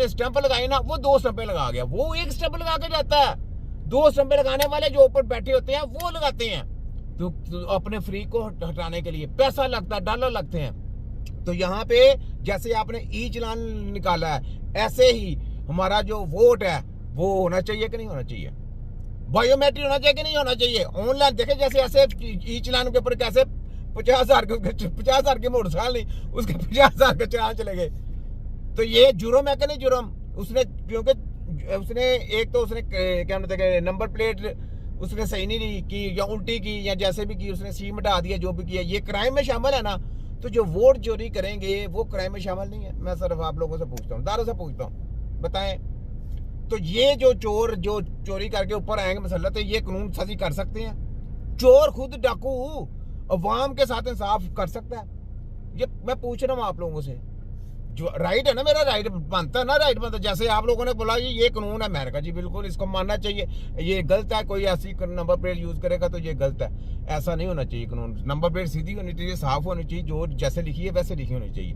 जिसने स्टंप लगाई ना वो 2 स्टंपें लगा गया, वो 1 स्टंप लगा के जाता है। 2 स्टंपें लगाने वाले जो ऊपर बैठे होते हैं वो लगाते हैं। तो अपने फ्री को हटाने के लिए पैसा लगता है, डॉलर लगते हैं। तो यहाँ पे जैसे आपने ई चलान निकाला है, ऐसे ही हमारा जो वोट है वो होना चाहिए कि नहीं होना चाहिए, बायोमेट्रिक होना चाहिए कि नहीं होना चाहिए। ऑनलाइन देखे जैसे ऐसे ई चलान के ऊपर कैसे 50,000 की मोटरसाइकिल नहीं, उसके 50,000 के चलान चले गए। तो ये जुर्म है कि नहीं जुर्म? उसने क्योंकि उसने एक तो उसने क्या मतलब है नंबर प्लेट उसने सही नहीं की या उल्टी की या जैसे भी की, उसने सी मिटा दिया, जो भी किया, ये क्राइम में शामिल है ना। तो जो वोट चोरी करेंगे वो क्राइम में शामिल नहीं है। मैं सिर्फ आप लोगों से पूछता हूँ, दारों से पूछता हूँ, बताएं। तो ये जो चोर जो चोरी करके ऊपर आएंगे मसला, तो ये कानून साजी कर सकते हैं? चोर खुद डाकू अवाम के साथ इंसाफ कर सकता है? ये मैं पूछ रहा हूँ आप लोगों से। जो राइट है ना, मेरा राइट बनता है ना, राइट बनता है। जैसे आप लोगों ने बोला ये कानून है, मैंने कहा जी बिल्कुल इसको मानना चाहिए, ये गलत है, कोई ऐसी नंबर प्लेट यूज करेगा तो ये गलत है। ऐसा नहीं होना चाहिए कानून। नंबर प्लेट सीधी होनी चाहिए, साफ होनी चाहिए, जो जैसे लिखी है वैसे लिखी होनी चाहिए,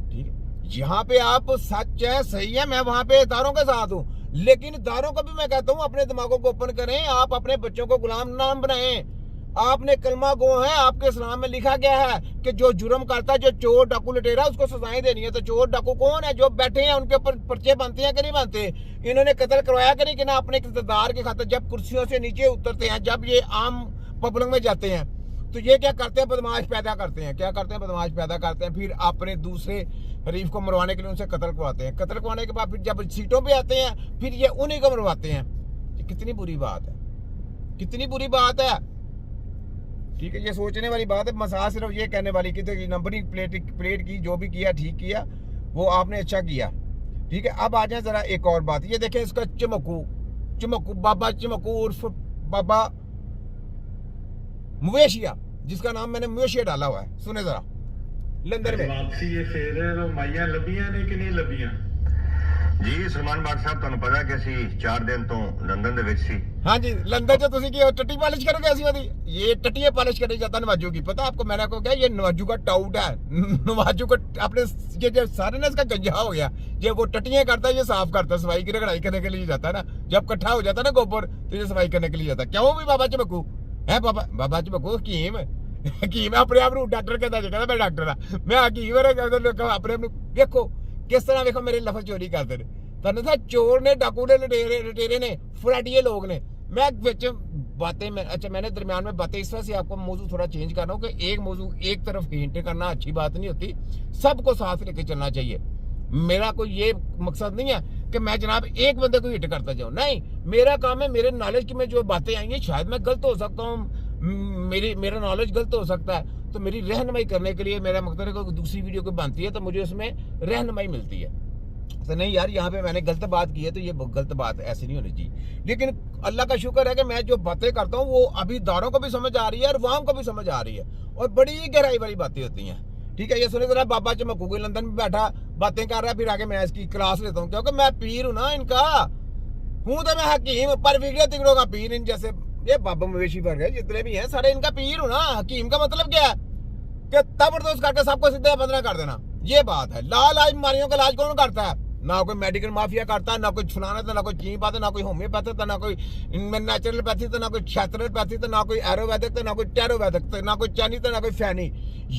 ठीक है। यहाँ पे आप सच है, सही है, मैं वहां पे दारों के साथ हूँ, लेकिन दारों को भी मैं कहता हूँ अपने दिमागों को ओपन करें। आप अपने बच्चों को गुलाम नाम बनाएं। आपने कलमा गो है, आपके इस्लाम में लिखा गया है कि जो जुर्म करता है, जो चोर डाकू लुटेरा, उसको सजाएं देनी है। तो चोर डाकू कौन है? जो बैठे हैं उनके ऊपर पर्चे बनते हैं कि नहीं बनते? इन्होंने कत्ल करवाया कि नहीं, कि ना अपने इक़्तिदार के खातिर जब कुर्सियों से नीचे उतरते हैं, जब ये आम पब्लिक में जाते हैं, तो ये क्या करते हैं? बदमाश पैदा करते हैं। क्या करते हैं? बदमाश पैदा करते हैं। फिर अपने दूसरे हरीफ को मरवाने के लिए उनसे कत्ल करवाते हैं। कत्ल करवाने के बाद फिर जब सीटों पे आते हैं, फिर ये उन्हीं को मरवाते हैं। कितनी बुरी बात है, कितनी बुरी बात है, ठीक है। ये सोचने वाली बात है। मसाज सिर्फ ये कहने वाली कि तो नंबरिंग प्लेट की जो भी किया ठीक किया, वो आपने अच्छा किया, ठीक है। अब आ जाए जरा एक और बात। ये देखें इसका चमकू बाबा चमकू उर्फ बाबा मुवेशिया, जिसका नाम मैंने मुवेशिया डाला हुआ है। सुने जरा। लंदन में वापसी ये फेर है, माइया लबियां ने कि नहीं लबियां? जी सलमान बाग साहब, ਤੁਹਾਨੂੰ ਪਤਾ ਕਿ ਅਸੀਂ 4 ਦਿਨ ਤੋਂ ਲੰਡਨ ਦੇ ਵਿੱਚ ਸੀ। हाँ जी, लंदन से तुसी की टट्टी पॉलिश करोगे ऐसी वाली? ये टट्टियां पॉलिश करे जाता नवाजू की, पता आपको? मैंने आपको क्या, ये नवाजू का टाउट है। नवाजू को अपने ये जो सारे ना इसका गंजा हो गया, ये वो टट्टियां करता है, ये साफ करता है, सफाई की रगड़ाई करने के लिए जाता है ना। जब इकट्ठा हो जाता है ना गोबर, तो ये सफाई करने के लिए जाता है। क्यों भी बाबा चमकू है? बाबा चमकू हकीम हकीम अपने आप डॉक्टर कहता मैं डॉक्टर हाँ, मैं हकीम अपने देखो किस तरह देखो मेरे लफ्ज चोरी करते हैं। चोर ने, डाकू ने, लुटेरे ने, फराडिये लोग ने। मैं विच बातें में अच्छा, मैंने दरमियान में बातें इस तरह से आपको मौजू थोड़ा चेंज कर रहा हूँ कि एक मौजू एक तरफ हिंट करना अच्छी बात नहीं होती, सबको साथ लेके चलना चाहिए। मेरा कोई ये मकसद नहीं है कि मैं जनाब एक बंदे को हिट करता जाऊँ, नहीं। मेरा काम है, मेरे नॉलेज की में जो बातें आई हैं, शायद मैं गलत हो सकता हूँ, मेरा नॉलेज गलत हो सकता है, तो मेरी रहनुमाई करने के लिए मेरा मकसद है कोई दूसरी वीडियो को बनती है तो मुझे उसमें रहनुमाई मिलती है। तो नहीं यार, यहाँ पे मैंने गलत बात की है तो ये गलत बात ऐसी नहीं होनी चाहिए। लेकिन अल्लाह का शुक्र है कि मैं जो बातें करता हूँ वो अभी दारों को भी समझ आ रही है और वाम को भी समझ आ रही है, और बड़ी गहराई वाली बातें होती हैं, ठीक है। ये सुने जरा, बाबा चमकू के लंदन में बैठा बातें कर रहा है, फिर आगे मैं इसकी क्लास लेता हूँ, क्योंकि मैं पीर हूँ ना इनका, हूँ तो मैं हकीम, पर वीडियो तिगड़ों का पीर। इन जैसे ये बाबा मवेशी वर्ग है जितने भी हैं सारे इनका पीर हूँ ना। हकीम का मतलब क्या है कि तबरदस्त करके सबको सीधे बदला कर देना, ये बात है। लाज बीमारियों का इलाज कौन करता है? ना कोई मेडिकल माफिया करता है, ना कोई छुनाना था, ना कोई चीनी पाता, ना कोई होम्योपैथिक था, ना कोई नेचुरलपैथी था, ना कोई क्षेत्रपैथी था, ना कोई एरोवैदिक था, ना कोई टेरोवैदिक था, ना कोई चाइनी था, ना कोई फैनी।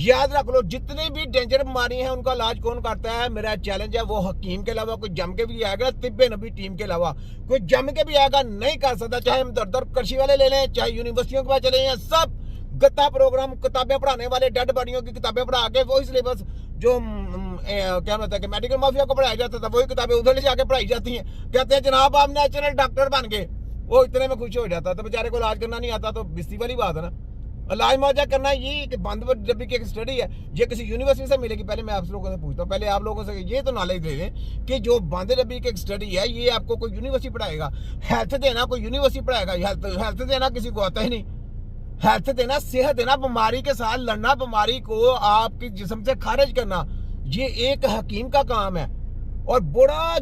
याद रख लो, जितनी भी डेंजर बीमारी है उनका इलाज कौन करता है? मेरा चैलेंज है, वो हकीम के अलावा कोई जम के भी आएगा, तिब्बे नबी टीम के अलावा कोई जम के भी आएगा नहीं कर सकता। चाहे हम दर कृषि वाले ले लें, चाहे यूनिवर्सिटियों के पास चले जाएं, सब गत्ता प्रोग्राम किताबें पढ़ाने वाले, डेड बॉडियों की किताबें पढ़ा के वही सिलेबस जो क्या मतलब कि मेडिकल माफिया को पढ़ाया जाता था, वही किताबें उधर से आके पढ़ाई जाती हैं। कहते हैं जनाब आप नेचुरल डॉक्टर बन गए, वो इतने में खुश हो जाता। तो बेचारे को इलाज करना नहीं आता, तो बिस्ती वाली बात है ना। इलाज मुआवजा करना ये कि बंद जब भी एक स्टडी है, ये किसी यूनिवर्सिटी से मिलेगी? पहले मैं आप लोगों से पूछता हूँ, पहले आप लोगों से ये तो नॉलेज दे दें कि जो बंद रबी की एक स्टडी है, ये आपको कोई यूनिवर्सिटी पढ़ाएगा? हेल्थ देना कोई यूनिवर्सिटी पढ़ाएगा? हेल्थ देना किसी को आता ही नहीं। हेल्थ देना, सेहत देना, बीमारी के साथ लड़ना, बीमारी को आपकी जिस्म से खारिज करना, ये एक हकीम का काम है और बड़ा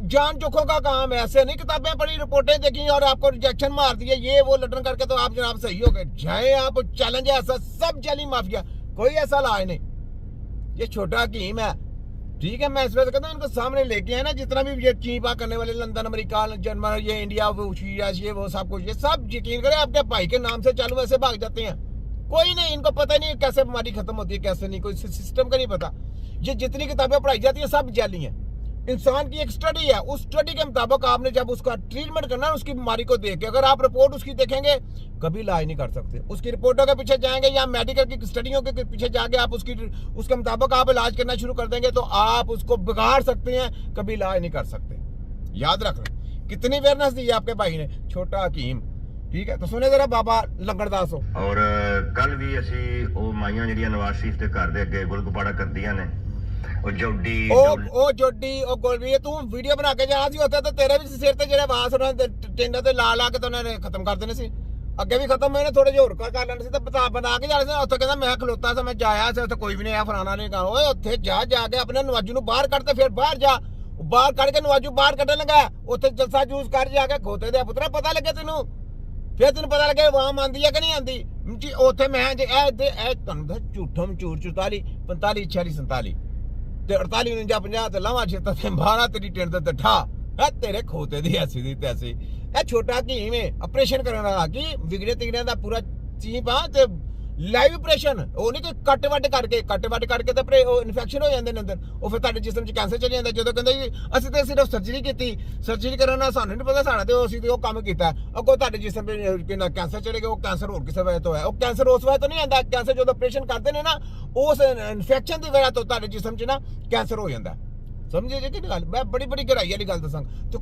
जान जोखों का काम है। ऐसे नहीं किताबें पढ़ी, रिपोर्टें देखी और आपको रिजेक्शन मार दिए, ये वो लटन करके तो आप जनाब सही हो गए। चाहे आप चैलेंज है ऐसा, सब जाली माफिया, कोई ऐसा इलाज नहीं। ये छोटा हकीम है, ठीक है, मैं इस वजह से कहता हूँ इनको सामने लेके आए ना, जितना भी ये चीपा करने वाले लंदन, अमेरिका, जर्मन, ये इंडिया, वो ये वो सब कुछ, ये सब यकीन करें आपके भाई के नाम से चालू वैसे भाग जाते हैं। कोई नहीं, इनको पता ही नहीं कैसे बीमारी खत्म होती है, कैसे नहीं, कोई सिस्टम का नहीं पता। ये जितनी किताबें पढ़ाई जाती है सब जाली हैं। इंसान की एक स्टडी है, उस स्टडी के मुताबिक आपने जब उसका ट्रीटमेंट करना है, उसकी बीमारी को देख के, अगर आप रिपोर्ट उसकी देखेंगे कभी इलाज नहीं कर सकते। उसकी रिपोर्टों के पीछे जाएंगे या मेडिकल की स्टडियों के पीछे जाके आप उसके मुताबिक आप इलाज करना शुरू कर देंगे तो आप उसको बिगाड़ सकते हैं, कभी इलाज नहीं कर सकते। याद रख लें, कितनी अवेयरनेस दी है आपके भाई ने, छोटा हकीम। ठीक है, तो सुने जरा बाबा लंगड़दास हो। ਔਰ ਕੱਲ ਵੀ ਅਸੀਂ ਉਹ ਮਾਈਆਂ ਜਿਹੜੀਆਂ ਨਵਾਜ਼ ਸ਼ਰੀਫ ਦੇ ਘਰ ਦੇ ਅੱਗੇ ਗੁਲਗੁਬਾੜਾ ਕਰਦੀਆਂ ਨੇ, ਉਹ ਜੋਡੀ ਉਹ ਜੋਡੀ ਉਹ ਗੋਲਵੀ, ਤੂੰ ਵੀਡੀਓ ਬਣਾ ਕੇ ਜਾਣਾ ਸੀ ਉੱਥੇ, ਤਾਂ ਤੇਰੇ ਵੀ ਸਿਰ ਤੇ ਜਿਹੜੇ ਵਾਸ ਉਹਨਾਂ ਦੇ ਟਿੰਡਾਂ ਤੇ ਲਾ ਲਾ ਕੇ ਤਾਂ ਉਹਨਾਂ ਨੇ ਖਤਮ ਕਰ ਦੇਣੇ ਸੀ। ਅੱਗੇ ਵੀ ਖਤਮ ਹੋਏ ਨੇ, ਥੋੜੇ ਜਿਹੇ ਹੋਰ ਕਰ ਲੈਣੇ ਸੀ, ਤਾਂ ਬਣਾ ਕੇ ਜਾਣੇ ਸੀ। ਉੱਥੇ ਕਹਿੰਦਾ ਮੈਂ ਖਲੋਤਾ ਸੀ, ਮੈਂ ਜਾਇਆ ਸੀ, ਉੱਥੇ ਕੋਈ ਵੀ ਨਹੀਂ ਆਇਆ, ਫਲਾਣਾ ਨਹੀਂ ਕਹਾ। ਓਏ ਉੱਥੇ ਜਾ ਕੇ ਆਪਣੇ ਨਵਾਜੂ ਨੂੰ ਬਾਹਰ ਕੱਢ ਤੇ ਫਿਰ ਬਾਹਰ ਜਾ, ਬਾਹਰ ਕੱਢ ਕੇ ਨਵਾਜੂ ਬਾਹਰ ਕੱਢਣ ਲੱਗਾ, ਉੱਥੇ ਜਲਸਾ ਜੂਸ ਕਰ ਜਾ ਕੇ ਖੋਤੇ ਦੇ ਪੁੱਤਰਾ, ਪਤਾ ਲੱਗੇ ਤੈਨੂੰ, ਫਿਰ ਤੈਨੂੰ ਪਤਾ ਲੱਗੇ ਆਵਾਮ ਆਂਦੀ ਹੈ ਕਿ ਨਹੀਂ ਆਂਦੀ ਜੀ। ਉੱਥੇ ਮੈਂ ਜੇ ਇਹ ਤੁਹਾਨੂੰ ਝੂਠਮ ਝੂਠ 44 45 46 47 ਤੇ 48 49 50 ਤੇ ਲਾਵਾਂ 76 ਤੇ 12 ਤੇਰੀ ਟਿੰਡ ਤੇ ਠਾ ਹੈ ਤੇਰੇ ਖੋਤੇ ਦੀ ਐਸੀ ਦੀ ਤੈਸੀ। ਇਹ ਛੋਟਾ ਕੀ ਇਵੇਂ ਆਪਰੇਸ਼ਨ ਕਰਨ ਵਾਲਾ ਕੀ ਵਿਗੜੇ ਤਿਗੜਿਆਂ ਦਾ ਪੂਰਾ ਚੀਪ ਆ ਤੇ ਲਾਈਵ ਆਪਰੇਸ਼ਨ, ਉਹ ਨਹੀਂ ਕਿ ਕੱਟ ਵੱਟ ਕਰਕੇ ਤੇ ਉਹ ਇਨਫੈਕਸ਼ਨ ਹੋ ਜਾਂਦੇ ਨੇ ਅੰਦਰ, ਉਹ ਫਿਰ ਤੁਹਾਡੇ ਜਿਸਮ 'ਚ ਕੈਂਸਰ ਚਲੇ ਜਾਂਦਾ। ਜਦੋਂ ਕਹਿੰਦੇ ਜੀ ਅਸੀਂ ਤਾਂ ਸਿਰਫ ਸਰਜਰੀ ਕੀਤੀ, ਸਰਜਰੀ ਕਰਨ ਨਾਲ ਸਾਨੂੰ ਨਹੀਂ ਪਤਾ, ਸਾਡਾ ਤੇ ਅਸੀਂ ਤੇ ਉਹ ਕੰਮ ਕੀਤਾ, ਅੱਗੋਂ ਤੁਹਾਡੇ ਜਿਸਮ 'ਚ ਕੈਂਸਰ ਚਲੇ ਗਿਆ। ਉਹ ਕੈਂਸਰ ਹੋਰ ਕਿਸੇ ਵਜ੍ਹਾ ਤੋਂ ਹੈ, ਉਹ ਕੈਂਸਰ ਉਸ ਵਜ੍ਹਾ ਤੋਂ ਨਹੀਂ ਆਉਂਦਾ। ਕੈਂਸਰ ਜਦੋਂ ਆਪਰੇਸ਼ਨ ਕਰਦੇ ਨੇ ਨਾ, ਉਸ ਇਨਫੈਕਸ਼ਨ ਦੀ ਵਜ੍ਹਾ ਤੋਂ ਤੁਹਾਡੇ ਜਿਸਮ 'ਚ ਨਾ ਕੈਂਸਰ ਹੋ ਜਾਂਦਾ। ਸਮਝੇ ਜੀ ਕਿ ਗੱਲ? ਮੈਂ ਬੜੀ ਗਹਿਰਾਈ ਵਾਲੀ ਗੱਲ ਦੱਸਾਂ।